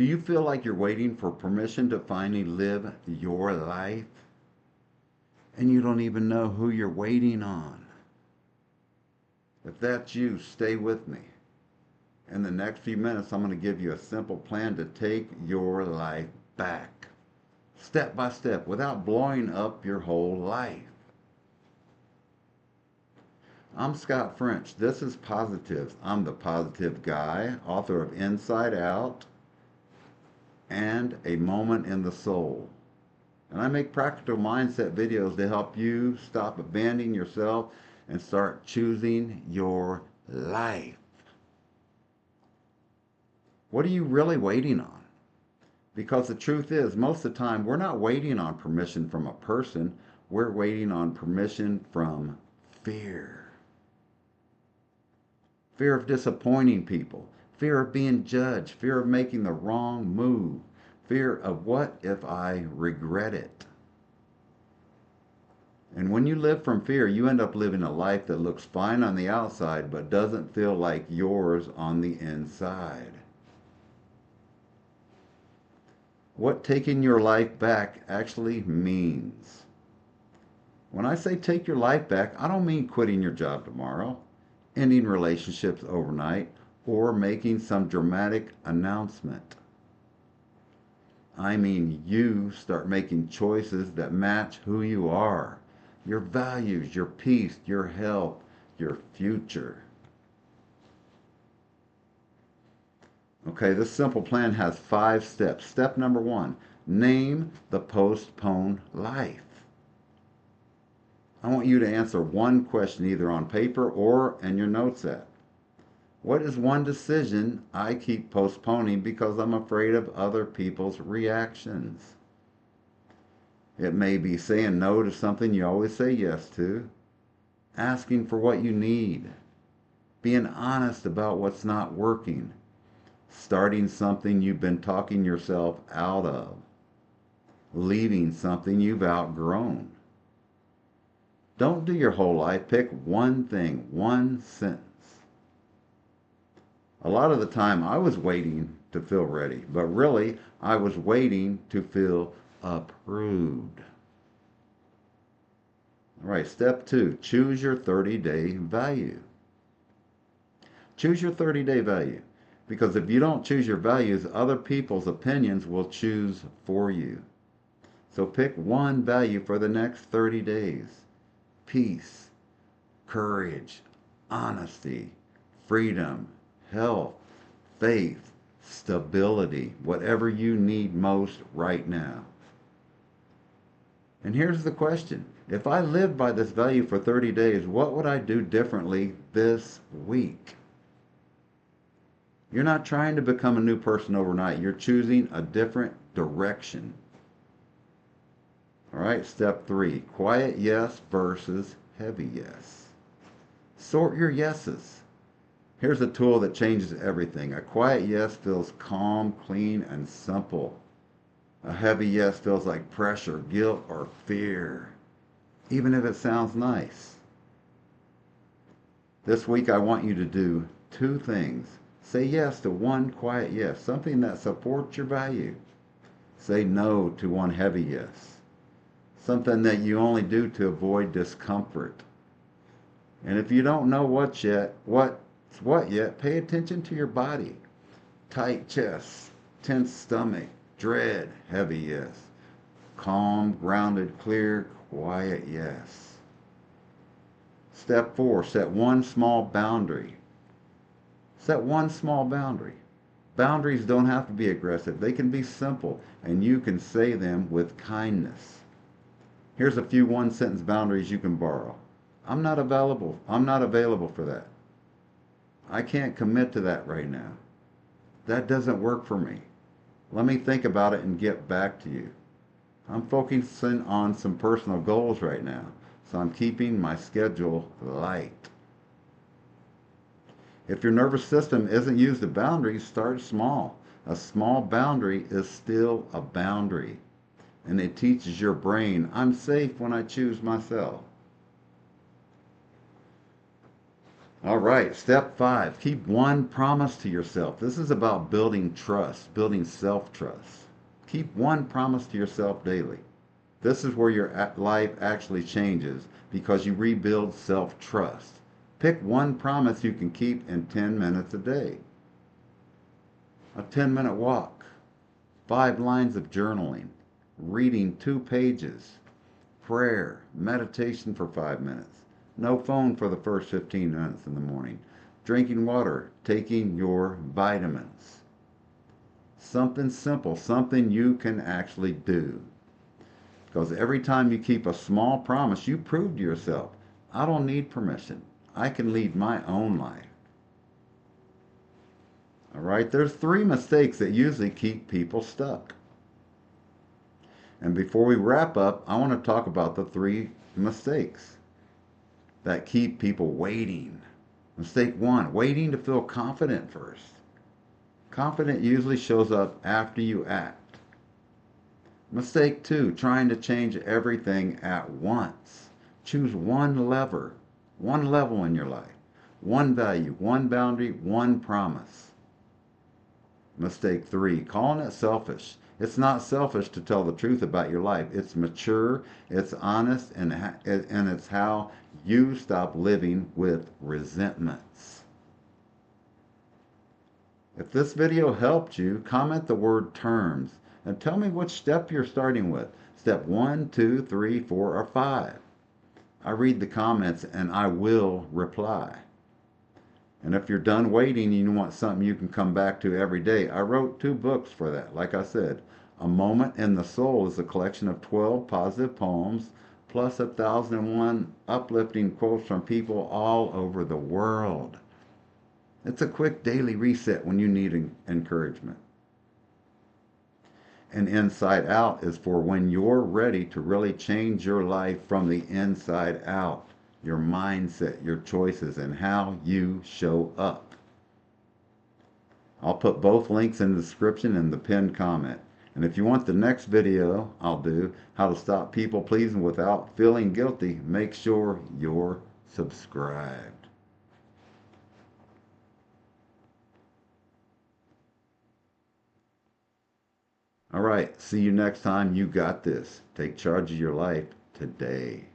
Do you feel like you're waiting for permission to finally live your life? And you don't even know who you're waiting on. If that's you, stay with me. In the next few minutes, I'm going to give you a simple plan to take your life back, step by step, without blowing up your whole life. I'm Scott French. This is Positives. I'm the positive guy, author of Inside Out and A Moment in the Soul. And I make practical mindset videos to help you stop abandoning yourself and start choosing your life. What are you really waiting on? Because the truth is, most of the time, we're not waiting on permission from a person. We're waiting on permission from fear. Fear of disappointing people. Fear of being judged. Fear of making the wrong move. Fear of what if I regret it? And when you live from fear, you end up living a life that looks fine on the outside but doesn't feel like yours on the inside. What taking your life back actually means. When I say take your life back, I don't mean quitting your job tomorrow, ending relationships overnight, or making some dramatic announcement. I mean you start making choices that match who you are, your values, your peace, your health, your future. Okay, this simple plan has 5 steps. Step number 1, name the postponed life. I want you to answer one question either on paper or in your notes app. What is one decision I keep postponing because I'm afraid of other people's reactions? It may be saying no to something you always say yes to, asking for what you need, being honest about what's not working, starting something you've been talking yourself out of, leaving something you've outgrown. Don't do your whole life. Pick one thing, one sentence. A lot of the time I was waiting to feel ready, but really I was waiting to feel approved. All right, step 2, choose your 30-day value. Choose your 30-day value. Because if you don't choose your values, other people's opinions will choose for you. So pick one value for the next 30 days. Peace, courage, honesty, freedom, health, faith, stability, whatever you need most right now. And here's the question. If I lived by this value for 30 days, what would I do differently this week? You're not trying to become a new person overnight. You're choosing a different direction. All right, step 3, quiet yes versus heavy yes. Sort your yeses. Here's a tool that changes everything. A quiet yes feels calm, clean, and simple. A heavy yes feels like pressure, guilt, or fear, even if it sounds nice. This week I want you to do 2 things. Say yes to one quiet yes, something that supports your value. Say no to one heavy yes, something that you only do to avoid discomfort. And if you don't know what's what yet, pay attention to your body. Tight chest, tense stomach, dread, heavy yes. Calm, grounded, clear, quiet yes. Step 4, set one small boundary. Set one small boundary. Boundaries don't have to be aggressive. They can be simple, and you can say them with kindness. Here's a few one-sentence boundaries you can borrow. I'm not available for that. I can't commit to that right now. That doesn't work for me. Let me think about it and get back to you. I'm focusing on some personal goals right now, so I'm keeping my schedule light. If your nervous system isn't used to boundaries, start small. A small boundary is still a boundary. And it teaches your brain, I'm safe when I choose myself. All right, step 5, keep one promise to yourself. This is about building trust, building self-trust. Keep one promise to yourself daily. This is where your life actually changes because you rebuild self-trust. Pick one promise you can keep in 10 minutes a day. A 10-minute walk, 5 lines of journaling, reading 2 pages, prayer, meditation for 5 minutes, no phone for the first 15 minutes in the morning, drinking water, taking your vitamins. Something simple, something you can actually do. Because every time you keep a small promise, you prove to yourself, I don't need permission. I can lead my own life. All right, there's 3 mistakes that usually keep people stuck. And before we wrap up, I want to talk about the 3 mistakes that keep people waiting. Mistake 1, waiting to feel confident first. Confident usually shows up after you act. Mistake 2, trying to change everything at once. Choose one level in your life, one value, one boundary, one promise. Mistake 3, calling it selfish. It's not selfish to tell the truth about your life. It's mature, it's honest, and it's how you stop living with resentments. If this video helped you, comment the word terms and tell me which step you're starting with. Step 1, 2, 3, 4, or 5. I read the comments and I will reply. And if you're done waiting and you want something you can come back to every day, I wrote 2 books for that. Like I said, A Moment in the Soul is a collection of 12 positive poems plus 1,001 uplifting quotes from people all over the world. It's a quick daily reset when you need encouragement. And Inside Out is for when you're ready to really change your life from the inside out. Your mindset, your choices, and how you show up. I'll put both links in the description and the pinned comment. And if you want the next video I'll do, how to stop people pleasing without feeling guilty, make sure you're subscribed. All right, see you next time. You got this. Take charge of your life today.